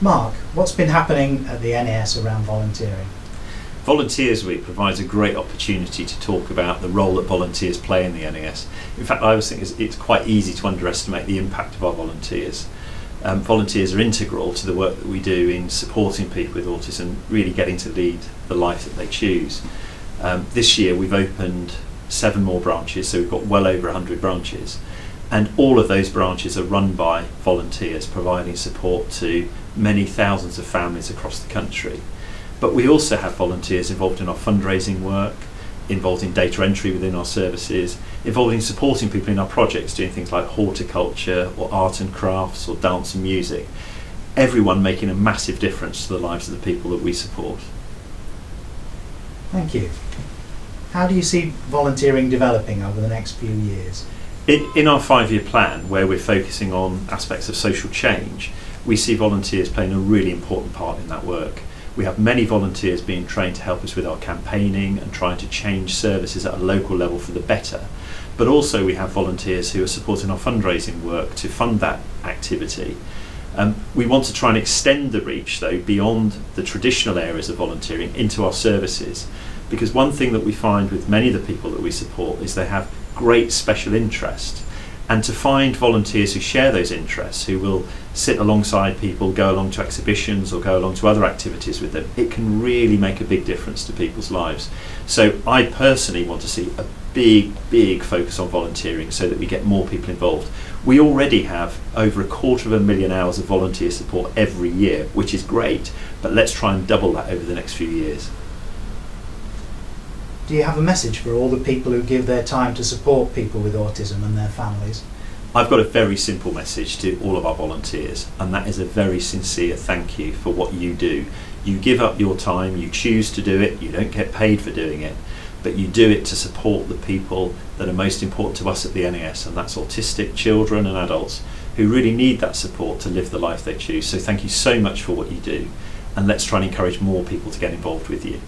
Mark, what's been happening at the NAS around volunteering? Volunteers Week provides a great opportunity to talk about the role that volunteers play in the NAS. In fact, I always think it's quite easy to underestimate the impact of our volunteers. Volunteers are integral to the work that we do in supporting people with autism, really getting to lead the life that they choose. This year we've opened 7 more branches, so we've got well over 100 branches, and all of those branches are run by volunteers providing support to many thousands of families across the country. But we also have volunteers involved in our fundraising work, involved in data entry within our services, involved in supporting people in our projects doing things like horticulture or art and crafts or dance and music. Everyone making a massive difference to the lives of the people that we support. Thank you. How do you see volunteering developing over the next few years? In our 5-year plan, where we're focusing on aspects of social change, we see volunteers playing a really important part in that work. We have many volunteers being trained to help us with our campaigning and trying to change services at a local level for the better. But also we have volunteers who are supporting our fundraising work to fund that activity. We want to try and extend the reach though beyond the traditional areas of volunteering into our services, because one thing that we find with many of the people that we support is they have great special interest, and to find volunteers who share those interests, who will sit alongside people, go along to exhibitions or go along to other activities with them, it can really make a big difference to people's lives. So I personally want to see a big focus on volunteering so that we get more people involved. We already have over 250,000 hours of volunteer support every year, which is great, but let's try and double that over the next few years. Do you have a message for all the people who give their time to support people with autism and their families? I've got a very simple message to all of our volunteers, and that is a very sincere thank you for what you do. You give up your time, you choose to do it, you don't get paid for doing it, but you do it to support the people that are most important to us at the NAS, and that's autistic children and adults who really need that support to live the life they choose. So thank you so much for what you do, and let's try and encourage more people to get involved with you.